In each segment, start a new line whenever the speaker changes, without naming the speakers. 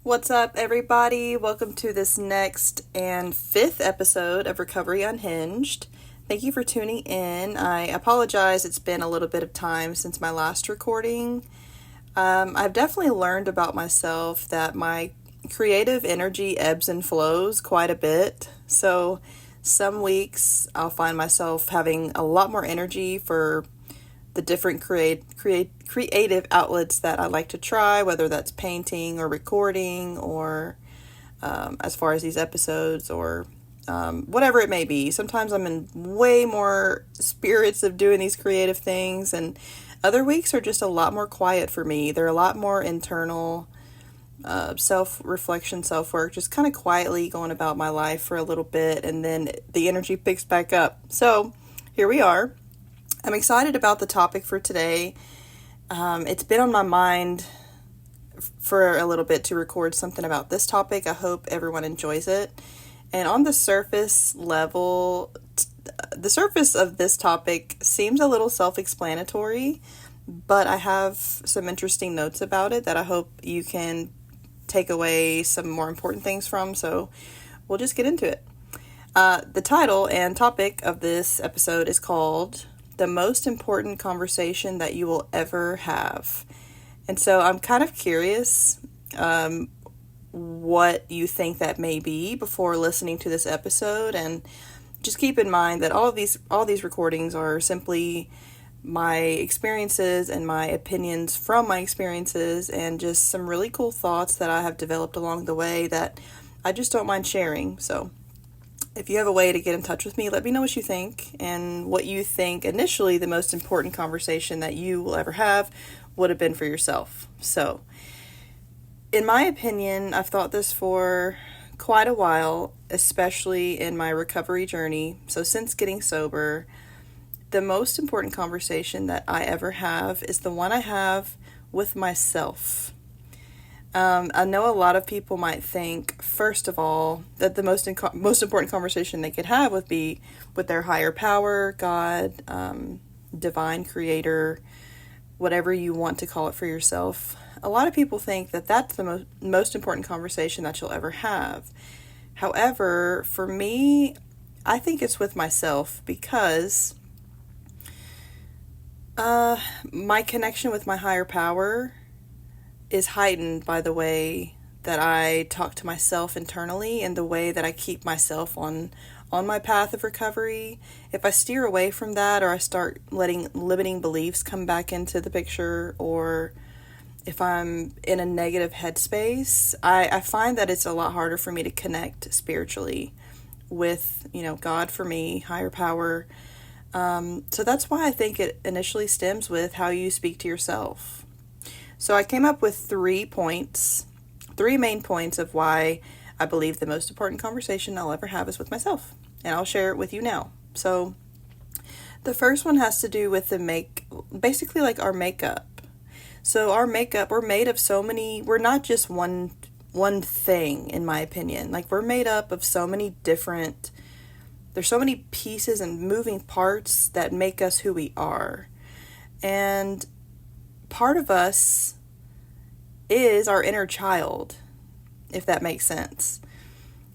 What's up, everybody? Welcome to this next and fifth episode of Recovery Unhinged. Thank you for tuning in. I apologize, it's been a little bit of time since my last recording. I've definitely learned about myself that my creative energy ebbs and flows quite a bit. So some weeks I'll find myself having a lot more energy for the different creative outlets that I like to try, whether that's painting or recording or as far as these episodes or whatever it may be. Sometimes I'm in way more spirits of doing these creative things, and other weeks are just a lot more quiet for me. They're a lot more internal, self-reflection, self-work, just kind of quietly going about my life for a little bit, and then the energy picks back up. So here we are. I'm excited about the topic for today. It's been on my mind for a little bit to record something about this topic. I hope everyone enjoys it. And on the surface level, the surface of this topic seems a little self-explanatory, but I have some interesting notes about it that I hope you can take away some more important things from. So we'll just get into it. The title and topic of this episode is called The Most Important Conversation That You Will Ever Have. And so I'm kind of curious what you think that may be before listening to this episode, and just keep in mind that all these recordings are simply my experiences and my opinions from my experiences, and just some really cool thoughts that I have developed along the way that I just don't mind sharing. So if you have a way to get in touch with me, let me know what you think and what you think initially the most important conversation that you will ever have would have been for yourself. So, in my opinion, I've thought this for quite a while, especially in my recovery journey. So since getting sober, the most important conversation that I ever have is the one I have with myself. I know a lot of people might think, first of all, that the most important conversation they could have would be with their higher power, God, divine creator, whatever you want to call it for yourself. A lot of people think that that's the most important conversation that you'll ever have. However, for me, I think it's with myself because my connection with my higher power is heightened by the way that I talk to myself internally and the way that I keep myself on my path of recovery. If I steer away from that, or I start letting limiting beliefs come back into the picture, or if I'm in a negative headspace, I find that it's a lot harder for me to connect spiritually with, God for me, higher power. So that's why I think it initially stems with how you speak to yourself. So I came up with 3 main points of why I believe the most important conversation I'll ever have is with myself. And I'll share it with you now. So the first one has to do with basically like our makeup. So our makeup, we're made of we're not just one thing, in my opinion. Like, we're made up of so many there's so many pieces and moving parts that make us who we are. And part of us is our inner child, if that makes sense.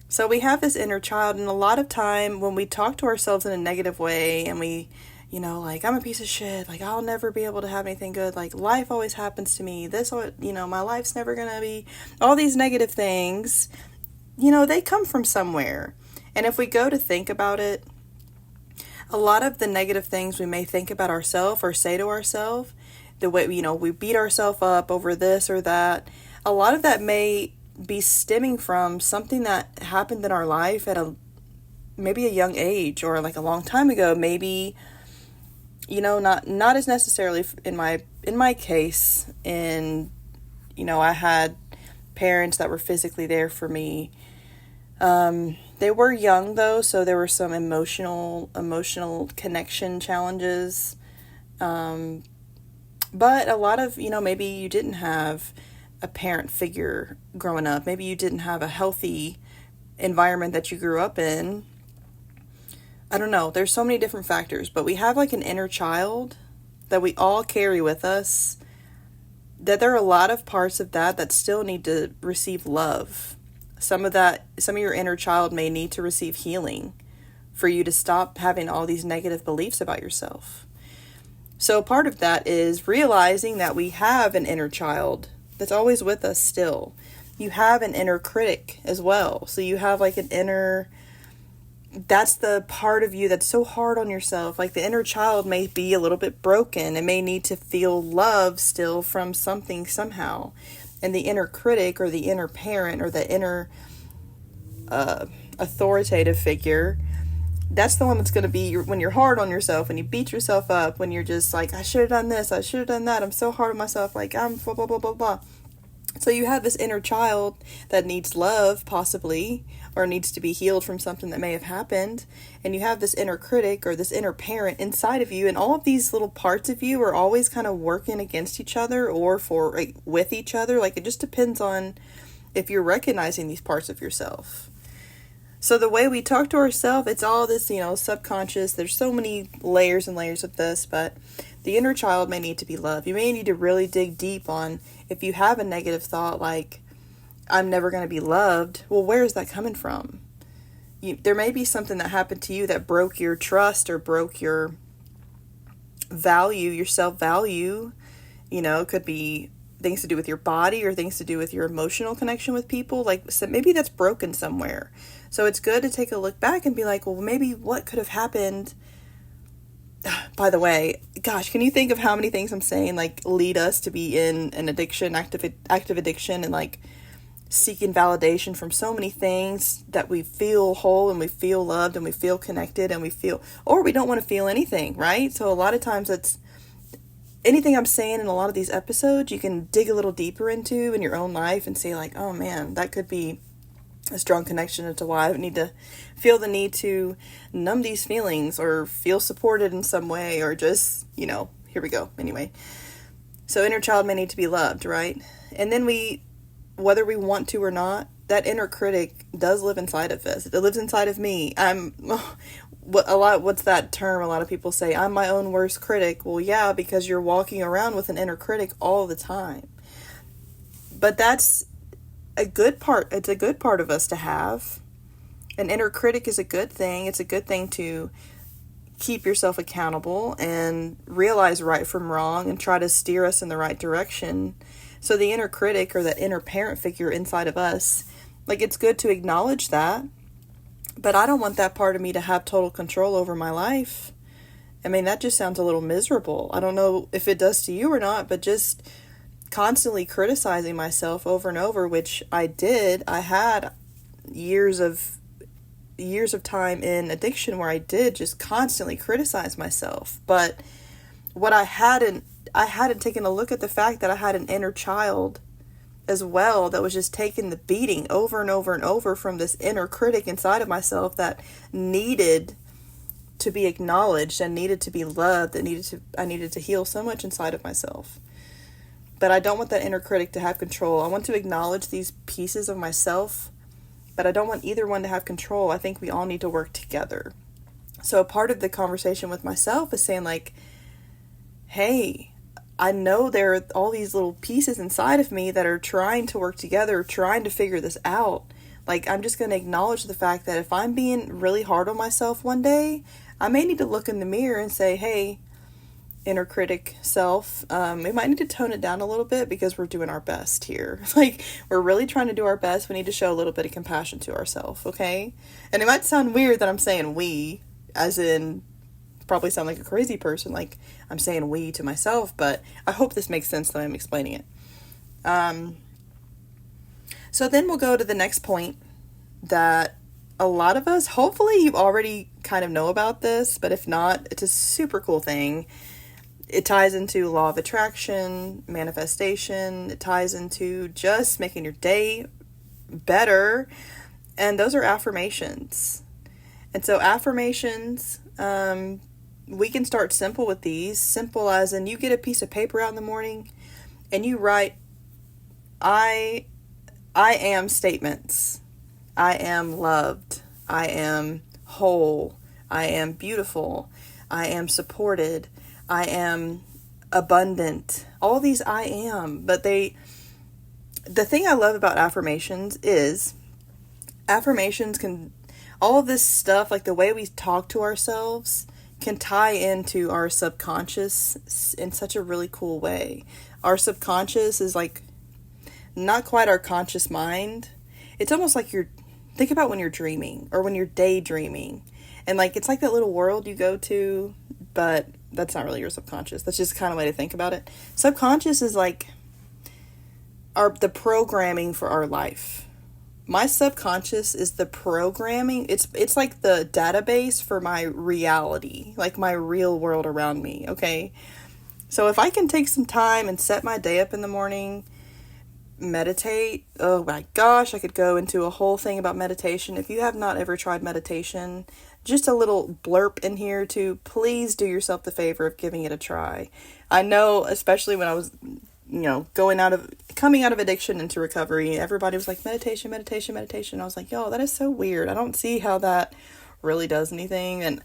So we have this inner child, and a lot of time when we talk to ourselves in a negative way, and we, like, I'm a piece of shit, like, I'll never be able to have anything good, like, life always happens to me, my life's never gonna be, all these negative things, they come from somewhere. And if we go to think about it, a lot of the negative things we may think about ourselves or say to ourselves, the way, we beat ourselves up over this or that, a lot of that may be stemming from something that happened in our life at maybe a young age, or like a long time ago. Maybe, not as necessarily in my case, I had parents that were physically there for me. They were young though, so there were some emotional connection challenges. But a lot of, maybe you didn't have a parent figure growing up. Maybe you didn't have a healthy environment that you grew up in. I don't know. There's so many different factors, but we have like an inner child that we all carry with us that there are a lot of parts of that still need to receive love. Some of your inner child may need to receive healing for you to stop having all these negative beliefs about yourself. So part of that is realizing that we have an inner child that's always with us still. You have an inner critic as well. So you have like an inner, that's the part of you that's so hard on yourself. Like the inner child may be a little bit broken and may need to feel love still from something somehow. And the inner critic or the inner parent or the inner authoritative figure, that's the one that's going to be when you're hard on yourself, when you beat yourself up, when you're just like, I should have done this, I should have done that, I'm so hard on myself, like I'm blah, blah, blah, blah, blah. So you have this inner child that needs love, possibly, or needs to be healed from something that may have happened. And you have this inner critic or this inner parent inside of you. And all of these little parts of you are always kind of working against each other or with each other. Like it just depends on if you're recognizing these parts of yourself. So the way we talk to ourselves, it's all this, subconscious. There's so many layers and layers of this, but the inner child may need to be loved. You may need to really dig deep on if you have a negative thought like, I'm never going to be loved. Well, where is that coming from? There may be something that happened to you that broke your trust or broke your value, your self-value. It could be things to do with your body or things to do with your emotional connection with people. Like, so maybe that's broken somewhere. So it's good to take a look back and be like, well, maybe what could have happened. By the way, gosh, can you think of how many things I'm saying like lead us to be in an addiction, active addiction, and like seeking validation from so many things that we feel whole and we feel loved and we feel connected and we feel, or we don't want to feel anything, right? So a lot of times it's anything I'm saying in a lot of these episodes, you can dig a little deeper into in your own life and say like, oh man, that could be a strong connection into why I need to feel the need to numb these feelings or feel supported in some way or just, here we go. Anyway, so inner child may need to be loved, right? And then whether we want to or not, that inner critic does live inside of us. It lives inside of me. What's that term a lot of people say? I'm my own worst critic. Well, yeah, because you're walking around with an inner critic all the time. But that's a good part. It's a good part of us to have. An inner critic is a good thing. It's a good thing to keep yourself accountable and realize right from wrong and try to steer us in the right direction. So the inner critic or that inner parent figure inside of us, like it's good to acknowledge that, but I don't want that part of me to have total control over my life. I mean, that just sounds a little miserable. I don't know if it does to you or not, but just constantly criticizing myself over and over, which I did. I had years of time in addiction where I did just constantly criticize myself. But what I hadn't taken a look at the fact that I had an inner child as well that was just taking the beating over and over and over from this inner critic inside of myself that needed to be acknowledged and needed to be loved, I needed to heal so much inside of myself. But I don't want that inner critic to have control. I want to acknowledge these pieces of myself, but I don't want either one to have control. I think we all need to work together. So a part of the conversation with myself is saying like, hey, I know there are all these little pieces inside of me that are trying to work together, trying to figure this out. Like, I'm just going to acknowledge the fact that if I'm being really hard on myself one day, I may need to look in the mirror and say, hey, inner critic self, we might need to tone it down a little bit because we're doing our best here. Like, we're really trying to do our best. We need to show a little bit of compassion to ourselves, okay? And it might sound weird that I'm saying we, as in probably sound like a crazy person, like I'm saying we to myself, but I hope this makes sense that I'm explaining it. So then we'll go to the next point that a lot of us, hopefully you already kind of know about this, but if not, it's a super cool thing. It ties into law of attraction, manifestation. It ties into just making your day better. And those are affirmations. And so affirmations, we can start simple with these. Simple as in you get a piece of paper out in the morning and you write, I am statements. I am loved. I am whole. I am beautiful. I am supported. I am abundant, all these I am. But the thing I love about affirmations is affirmations can, all of this stuff, like the way we talk to ourselves, can tie into our subconscious in such a really cool way. Our subconscious is like not quite our conscious mind. It's almost like think about when you're dreaming or when you're daydreaming. And like, it's like that little world you go to, but that's not really your subconscious. That's just kind of a way to think about it. Subconscious is like the programming for our life. My subconscious is the programming. It's like the database for my reality, like my real world around me, okay? So if I can take some time and set my day up in the morning, meditate, oh my gosh, I could go into a whole thing about meditation. If you have not ever tried meditation, just a little blurb in here to please do yourself the favor of giving it a try. I know, especially when I was coming out of addiction into recovery, everybody was like, meditation. I was like, yo, that is so weird. I don't see how that really does anything. And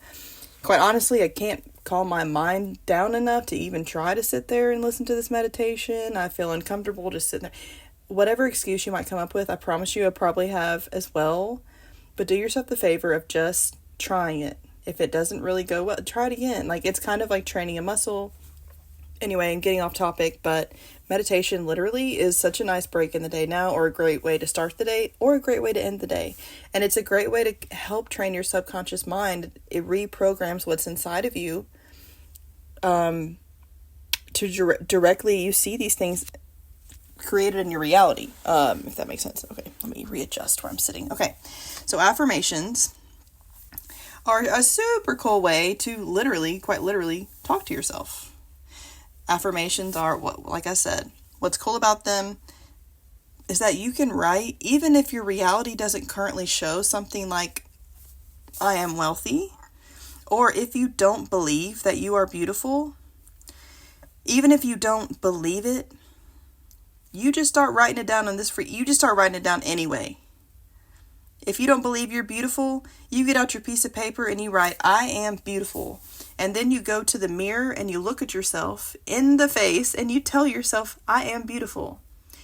quite honestly, I can't calm my mind down enough to even try to sit there and listen to this meditation. I feel uncomfortable just sitting there. Whatever excuse you might come up with, I promise you I probably have as well. But do yourself the favor of just trying it. If it doesn't really go well, try it again. Like, it's kind of like training a muscle. Anyway, I'm getting off topic, but meditation literally is such a nice break in the day now, or a great way to start the day, or a great way to end the day. And it's a great way to help train your subconscious mind. It reprograms what's inside of you to directly, you see these things created in your reality, if that makes sense. Okay, let me readjust where I'm sitting. Okay, so affirmations are a super cool way to quite literally, talk to yourself. Affirmations are, like I said, what's cool about them is that you can write, even if your reality doesn't currently show something like, I am wealthy, or if you don't believe that you are beautiful, even if you don't believe it, you just start writing it down you just start writing it down anyway. If you don't believe you're beautiful, you get out your piece of paper and you write, I am beautiful. And then you go to the mirror and you look at yourself in the face and you tell yourself, I am beautiful.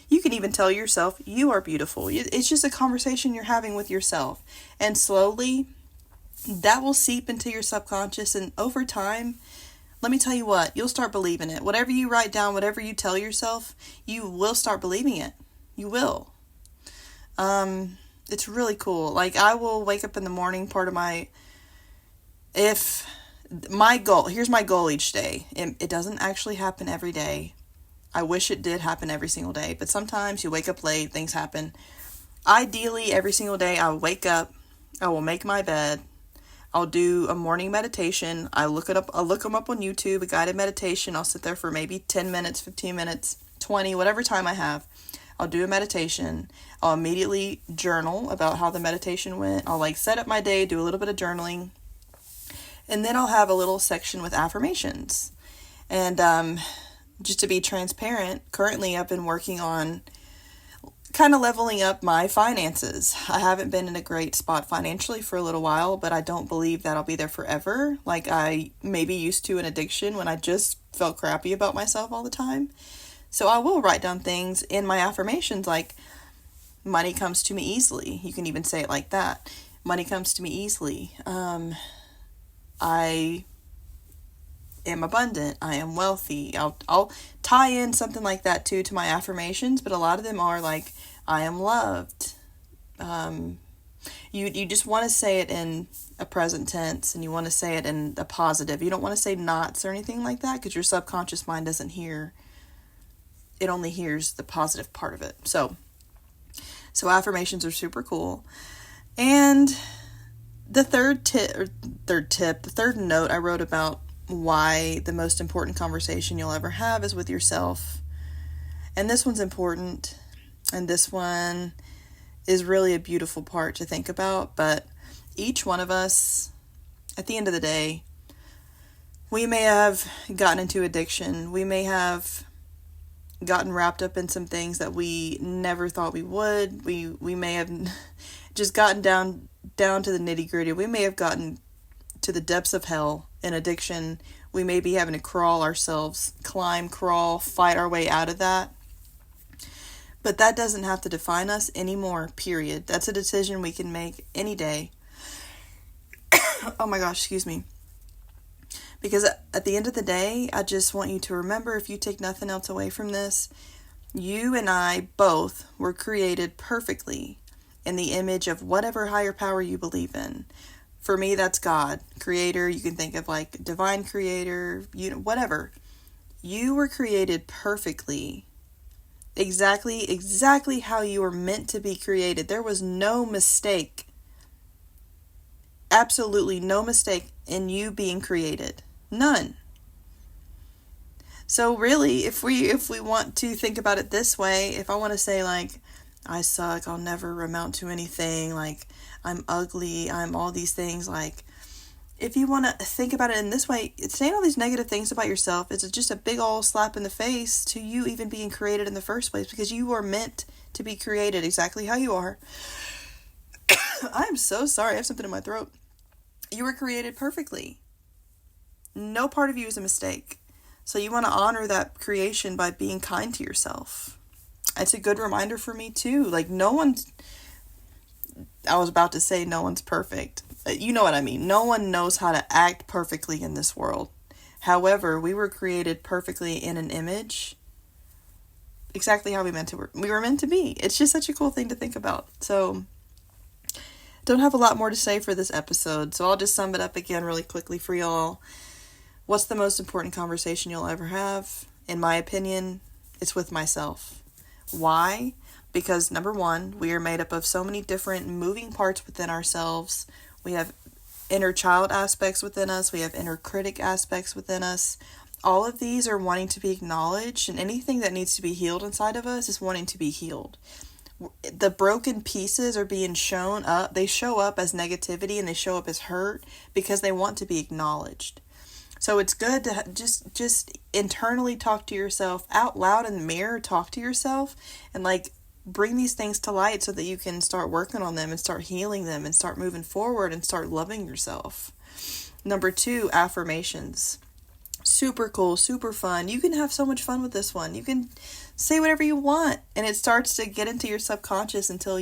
You can even tell yourself you are beautiful. It's just a conversation you're having with yourself. And slowly, that will seep into your subconscious. And over time, let me tell you what, you'll start believing it. Whatever you write down, whatever you tell yourself, you will start believing it. You will. It's really cool. Like, I will wake up in the morning, here's my goal each day. It doesn't actually happen every day. I wish it did happen every single day, but sometimes you wake up late, things happen. Ideally, every single day I will wake up, I will make my bed, I'll do a morning meditation. I'll look them up on YouTube, a guided meditation. I'll sit there for maybe 10 minutes, 15 minutes, 20, whatever time I have. I'll do a meditation. I'll immediately journal about how the meditation went. I'll set up my day, do a little bit of journaling. And then I'll have a little section with affirmations. And just to be transparent, currently I've been working on kind of leveling up my finances. I haven't been in a great spot financially for a little while, but I don't believe that I'll be there forever. Like I maybe used to an addiction when I just felt crappy about myself all the time. So I will write down things in my affirmations like, money comes to me easily. You can even say it like that. Money comes to me easily. I am abundant. I am wealthy. I'll tie in something like that too to my affirmations, but a lot of them are like, I am loved. You just want to say it in a present tense, and you want to say it in a positive. You don't want to say nots or anything like that, because your subconscious mind doesn't hear. It only hears the positive part of it. So affirmations are super cool. And the third note I wrote about why the most important conversation you'll ever have is with yourself. And this one's important. And this one is really a beautiful part to think about. But each one of us, at the end of the day, we may have gotten into addiction. We may have gotten wrapped up in some things that we never thought we would. We may have just gotten down to the nitty gritty. We may have gotten to the depths of hell in addiction. We may be having to crawl ourselves, climb, crawl, fight our way out of that. But that doesn't have to define us anymore, period. That's a decision we can make any day. Oh my gosh, excuse me. Because at the end of the day, I just want you to remember, if you take nothing else away from this, you and I both were created perfectly in the image of whatever higher power you believe in. For me, that's God, creator. You can think of like divine creator, whatever. You were created perfectly. Exactly how you were meant to be created. There was no mistake. Absolutely no mistake in you being created. None. So really, if we want to think about it this way, if I want to say like, I suck, I'll never amount to anything, like I'm ugly, I'm all these things, like if you want to think about it in this way, saying all these negative things about yourself is just a big old slap in the face to you even being created in the first place, because you are meant to be created exactly how you are. I'm so sorry, I have something in my throat. You were created perfectly. No part of you is a mistake. So you want to honor that creation by being kind to yourself. It's a good reminder for me too. Like no one's perfect. You know what I mean. No one knows how to act perfectly in this world. However, we were created perfectly in an image. Exactly how we were meant to be. It's just such a cool thing to think about. So don't have a lot more to say for this episode. So I'll just sum it up again really quickly for y'all. What's the most important conversation you'll ever have? In my opinion, it's with myself. Why? Because number one, we are made up of so many different moving parts within ourselves. We have inner child aspects within us. We have inner critic aspects within us. All of these are wanting to be acknowledged, and anything that needs to be healed inside of us is wanting to be healed. The broken pieces are being shown up. They show up as negativity and they show up as hurt because they want to be acknowledged. So it's good to just internally talk to yourself out loud in the mirror, talk to yourself and like bring these things to light so that you can start working on them and start healing them and start moving forward and start loving yourself. Number 2, affirmations. Super cool, super fun. You can have so much fun with this one. You can say whatever you want and it starts to get into your subconscious until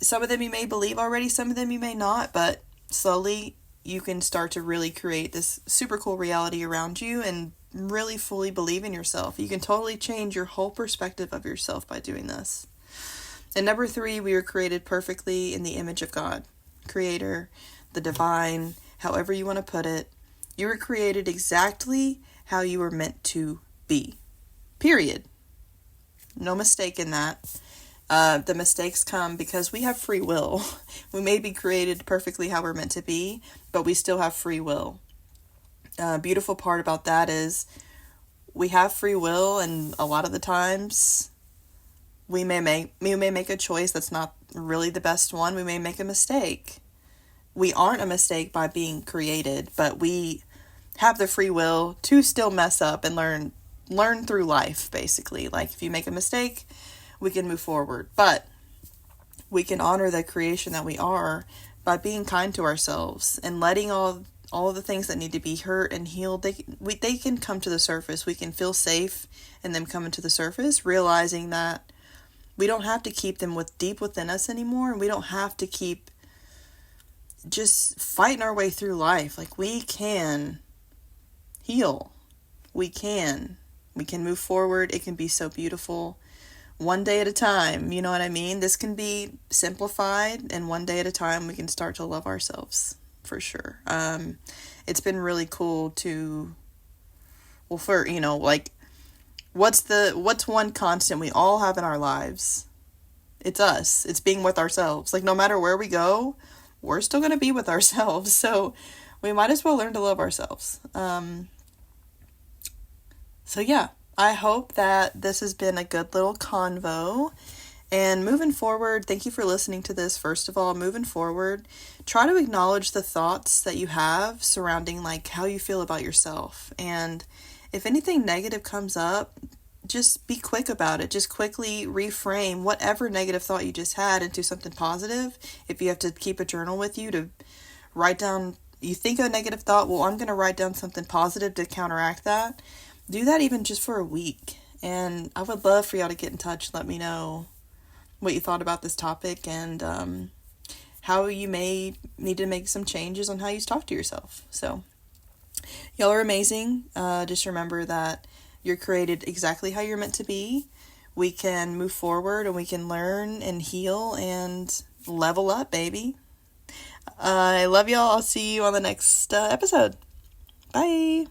some of them you may believe already, some of them you may not, but slowly you can start to really create this super cool reality around you and really fully believe in yourself. You can totally change your whole perspective of yourself by doing this. And number 3, we were created perfectly in the image of God, creator, the divine, however you want to put it. You were created exactly how you were meant to be. Period. No mistake in that. The mistakes come because we have free will. We may be created perfectly how we're meant to be, but we still have free will. Beautiful part about that is we have free will, and a lot of the times we may make a choice that's not really the best one. We may make a mistake. We aren't a mistake by being created, but we have the free will to still mess up and learn through life, basically. Like if you make a mistake, we can move forward, but we can honor the creation that we are by being kind to ourselves and letting all of the things that need to be hurt and healed, they can come to the surface. We can feel safe in them coming to the surface, realizing that we don't have to keep them deep within us anymore, and we don't have to keep just fighting our way through life. Like we can heal. We can move forward. It can be so beautiful. One day at a time, you know what I mean? This can be simplified, and one day at a time we can start to love ourselves, for sure. It's been really cool to, what's one constant we all have in our lives? It's us. It's being with ourselves. Like no matter where we go, we're still going to be with ourselves. So we might as well learn to love ourselves. So yeah. I hope that this has been a good little convo, and moving forward, thank you for listening to this. First of all, moving forward, try to acknowledge the thoughts that you have surrounding like how you feel about yourself. And if anything negative comes up, just be quick about it. Just quickly reframe whatever negative thought you just had into something positive. If you have to keep a journal with you to write down you think of a negative thought, well, I'm going to write down something positive to counteract that. Do that even just for a week. And I would love for y'all to get in touch. Let me know what you thought about this topic and how you may need to make some changes on how you talk to yourself. So, y'all are amazing. Just remember that you're created exactly how you're meant to be. We can move forward and we can learn and heal and level up, baby. I love y'all. I'll see you on the next episode. Bye.